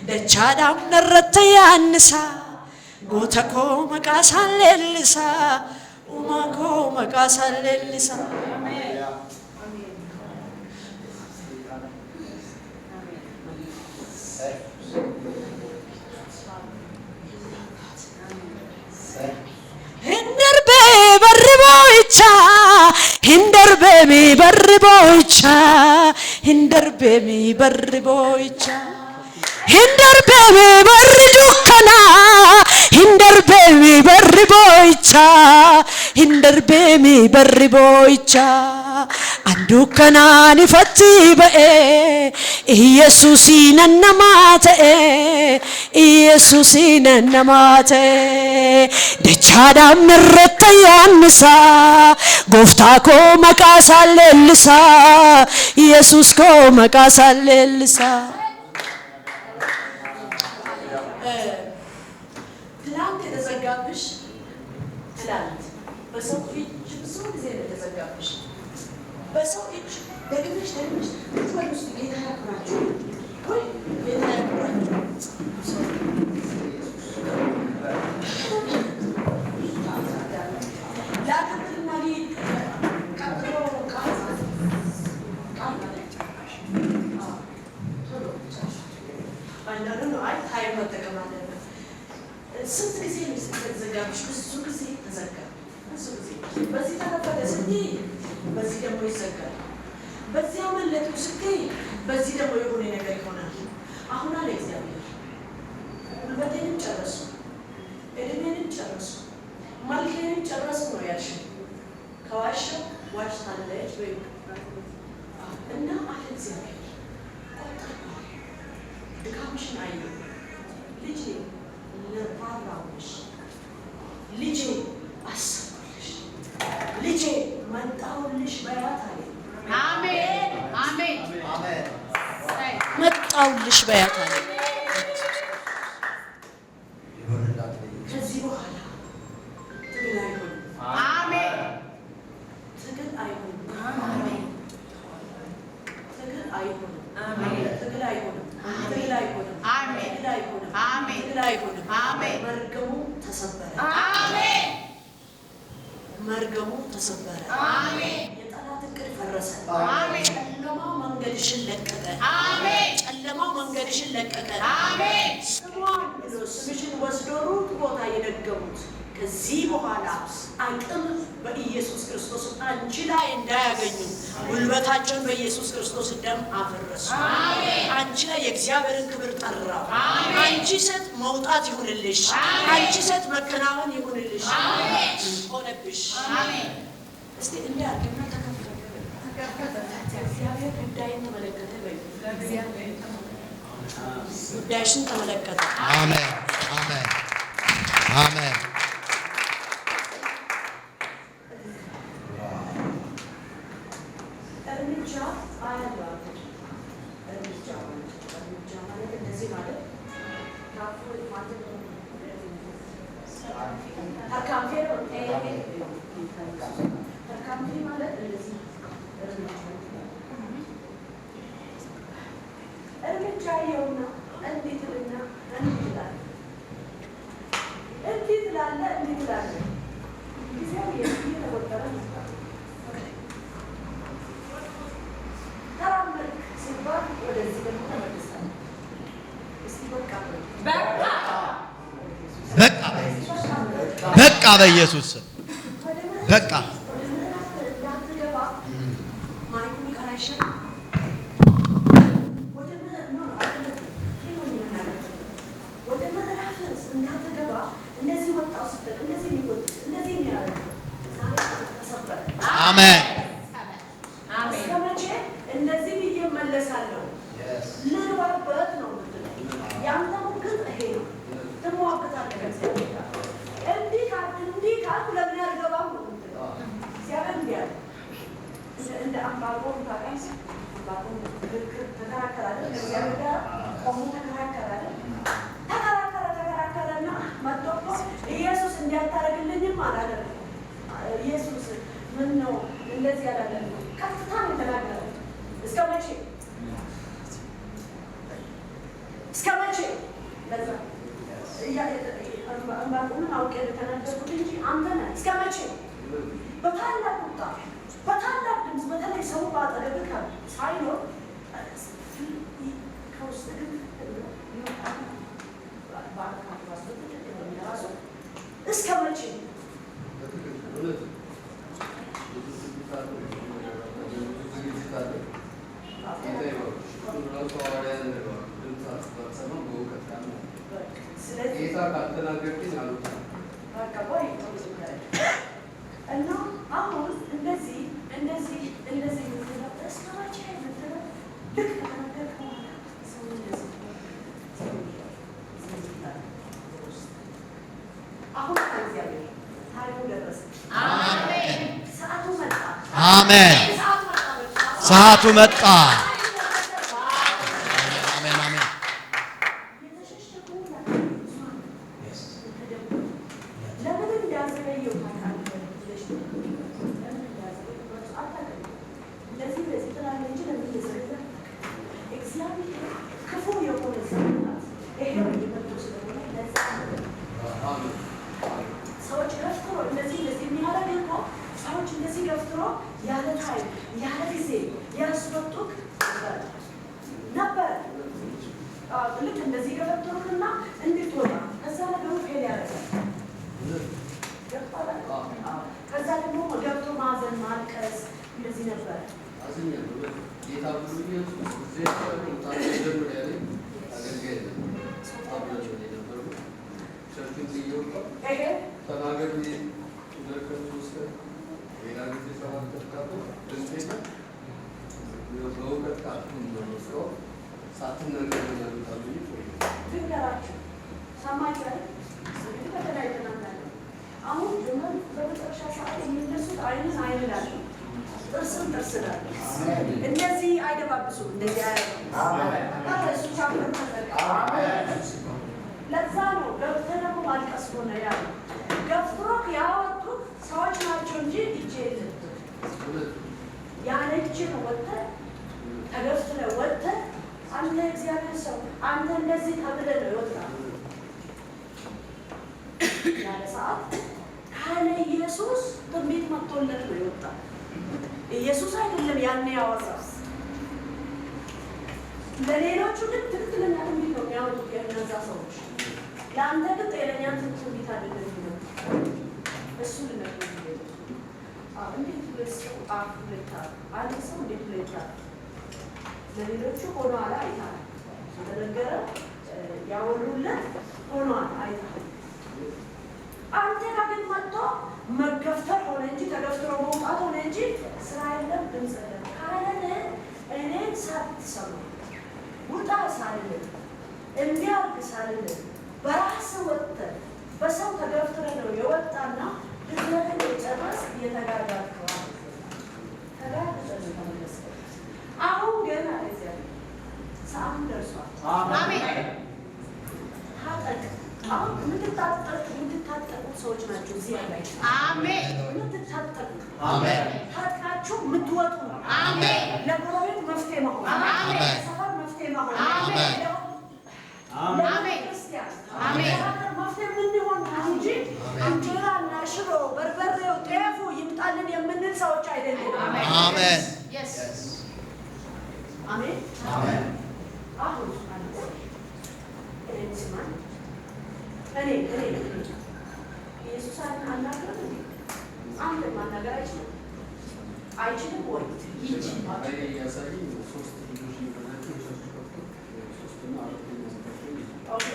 Speaker 1: Dachadam narratta yaannisa goota koo maqaa isaan leellisa uumaa koo maqaa isaan leellisa hindarbe mi barri boicha hindarbe mi barri dukkana hindarbe mi barri boicha andukkana ni fatti ba'e Yesusi nannamate dachadam narratta yaannisa gooftaa koo maqaa isaan leellisa Yesus koo maqaa isaan leellisa ትላንት የተዘጋብሽ ትላንት በሰው እጅ ብዙ ጊዜ የተዘጋብሽ በሰው እጅ ደግመሽ ትወል ውስጥ ጌታ ያክብራችሁ ወይ ጌታ ያክብራችሁ ላከትና ቀጥሎ አንዳንዱ ነው አይ ታይም መጠቀም አለበት ስንት ጊዜ ነው የተዘጋብሽ ብዙ ጊዜ ተዘጋ ብዙ ጊዜ በዚህ ተከፈተ ስትይ በዚህ ደግሞ ይዘጋል በዚህ አመለጡ ስትይ በዚህ ደግሞ የሆነ ነገር ይሆናል አሁን አለ እግዚአብሔር ጉልበቴንም ጨረሱ እድሜንም ጨረሱ መልኬንም ጨረሱ ነው ያልሽው ከዋሸው ዋሽታለች ወይ እና አለ እግዚአብሔር ድካምሽን አየሁ ልጄ ለባራውሽ ልጄ አሰብኩልሽ ልጄ መጣሁልሽ በያት አለ አሜን አሜን አሜን መጣሁልሽ በያት አለ ከዚህ በኋላ ትግል አይሆንም አሜን ትግል አይሆንም አሜን ትግል አይሆንም አይሆንም። ትግል አይሆንም። ትግል አይሆንም። ትግል አይሆንም። ትግል አይሆንም። መርገሙ ተሰበረ። መርገሙ ተሰበረ። የጠላት እቅድ ፈረሰ። ጨለማው መንገድሽን ለቀቀ። ጨለማው መንገድሽን ለቀቀ። ስሟን ብሎ ስምሽን ወስዶ ሩቅ ቦታ የደገሙት ከዚህ በኋላ አቅም በኢየሱስ ክርስቶስ አንቺ ላይ እንዳያገኙ ጉልበታቸውን በኢየሱስ ክርስቶስ ደም አፈረሱ። አንቺ ላይ የእግዚአብሔርን ክብር ጠራው። አንቺ ሴት መውጣት ይሁንልሽ። አንቺ ሴት መከናወን ይሁንልሽ። ሆነብሽ። እስቲ እንዲያርግና ተከፈተ። እግዚአብሔር ጉዳይን ተመለከተ። ጉዳይሽን ተመለከተ።
Speaker 2: አሜን አሜን አሜን።
Speaker 1: እርምጃ አያለው። እርምጃ ማለት እንደዚህ ማለት ካፉል ማለት ነው። ተካምቴ ነው። ተካምቴ ማለት እንደዚህ እርምጃ ይኸውና እንዴት ልና እንዴት ላለ ጊዜው የተቆጠረ ነው። ተራመድክ ሲባል ወደዚህ ደግሞ ተመልሳለህ። እስቲ በቃ
Speaker 2: በቃ በኢየሱስ ስም በቃ አሜን።
Speaker 1: እስከመቼ እንደዚህ ብዬ እመለሳለሁ? ልግባበት ነው የምትለው። ያንተ ሙግት ይሄ ነው። ትሟገታለህ ከእግዚአብሔር ጋር። እንዲህ ካልኩ ለምን አልገባም ነው የምትለው። እግዚአብሔር እንዲህ አለ። እንደ አምባቆም ታውቃለህ? አምባቆም ተከራከረ አይደል? ከእግዚአብሔር ጋር ቆሞ ተከራከረ አይደል? ተከራከረና መጥቶ እኮ ኢየሱስ እንዲያታረግልኝም አላደረግም። ኢየሱስ ምን ነው እንደዚህ ያላለን? ቀጥታ ነው የተናገረው። እስከ መቼ ለዛ እምባቆምን አውቄ የተናገርኩት እንጂ አንተ ነህ። እስከ መቼ? በታላቅ ቁጣ በታላቅ ድምፅ፣ በተለይ ሰው ባጠገብህ ሳይኖር ከውስጥ ግን እስከ መቼ? እና አሁን እንደዚህ እስከ መቼ የምትለው ልክ ከተናገርክ በኋላ ሰው እንደዚህ አሁን እግዚአብሔር ታሪኩ ደረሰ። ሰዓቱ መጣ።
Speaker 2: አሜን። ሰዓቱ መጣ። አሜን አሜን።
Speaker 1: ለምን እንዳዘገየው ለዚህ ትላለህ እንጂ ለምን እንደዘገየ እግዚአብሔር ክፉ የሆነ ዘመናት ይሄው እየመጡ ስለሆነ ለዛ ሰዎች ገፍትሮ እንደዚህ የሚያደርግ እኮ ሰዎች እንደዚህ ገፍትሮ ያለ ታይም ያለ ጊዜ ያስወጡክ ነበር። ልክ እንደዚህ ገፈትሩክና እንድትወጣ ከዛ ነገሩ ፌል ያደርጋል። ከዛ ደግሞ ገብቶ ማዘን ማልቀስ እንደዚህ ነበር። ድንገራችሁ ሰማችሁ አይደል? እንግዲህ በተለይ ተናግረናል። አሁን ዘመን በመጨረሻ ሰዓት የሚነሱት አይንን አይንላል፣ ጥርስን ጥርስ ላል እንደዚህ አይደባብሱም። እንደዚህ እሱ ቻምር ለዛ ነው ገብተህ ደግሞ ማልቀስ ሆነ ያለ ገፍትሮክ ያወጡት ሰዎች ናቸው እንጂ እጅ የለም። ያለ እጅ ነው ወጥተህ ተገፍትረህ ወጥተህ እግዚአብሔር ሰው አንተ እንደዚህ ተብለህ ነው የወጣው ያለ ሰዓት ካለ ኢየሱስ ትንቢት መጥቶለት ነው የወጣው። ኢየሱስ አይደለም ያኔ ያወራው። ለሌሎቹ ግን ትክክለኛ ትንቢት ነው የሚያወጡት የእነዛ ሰዎች። ለአንተ ግን ጤነኛ ትንቢት አይደለም ነው እሱ ልነግርህ ነው። እንዴት ብለህ አፍ ብለህ አንድ ሰው እንዴት ብለህ ለሌሎቹ ሆኗል አይታል ስለነገረ ያወሩለት ሆኗል አይታል። አንተ ግን መጥቶ መገፍተር ሆነ እንጂ ተገፍትሮ መውጣት ሆነ እንጂ ስራ የለም ድምፅ የለም ካለን እኔን ሳትሰማ ውጣ ሳልል እንዲያርግ ሳልል በራስ ወጥተህ በሰው ተገፍትረ ነው የወጣና ድፍረትን የጨረስ እየተጋጋጥከዋል ተጋግጠን ተመለስከ። አሁን ግን አለ እግዚአብሔር ሰዓቱ ደርሷል። አሜን። ታጠቅ። አሁን የምትታጠቁት ሰዎች ናቸው እዚህ ያላችሁ። አሜን። የምትታጠቁ አሜን። ታጥቃችሁ የምትወጡ አሜን። ለጎረቤት መፍትሄ መሆን አሜን። ሰፈር መፍትሄ መሆን አሜን። አሜን። ክርስቲያን አሜን። መፍትሄ የምንሆን እንጂ እንጀራና ሽሮ በርበሬው ጤፉ ይምጣልን የምንል ሰዎች አይደለም። አሜን። አሜን። አሜን። አሜን። አሁን እኔ ኢየሱስ አናገር እንዴ? አንተ ማናገር አይችልም ወይ? ይችላል።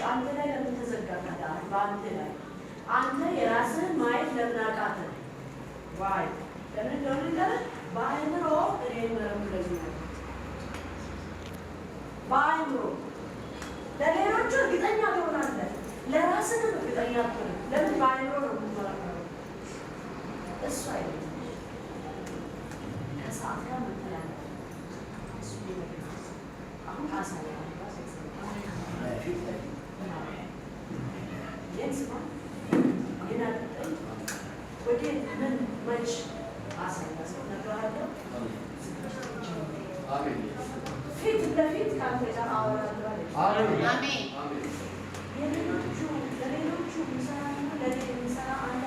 Speaker 1: አንተ ላይ ለምን ተዘጋጋ? በአንተ ላይ አንተ የራስህን ማየት ለምን አቃተህ? ዋይ ለምን እንደሆነ ነገር በአእምሮ እኔ መረምረኛል በአእምሮ ለሌሎቹ እርግጠኛ ትሆናለህ፣ ለራስህም እርግጠኛ ትሆናለህ። ለምን በአእምሮ ነው የምትመረምረው? እሱ አይደለም ከሰዓት ጋር መተላለፍ እሱ ይመለስ። አሁን አሳያለሁ የንስማ የናጠኝ ወደ ምን መች አሳያለሁ ነግራለሁ። ፊት ለፊት ካንተ ጋር አወራለሁ አሜን። የሌሎቹ ለሌሎቹ ምሳሌ ለኔ ምሳሌ አንተ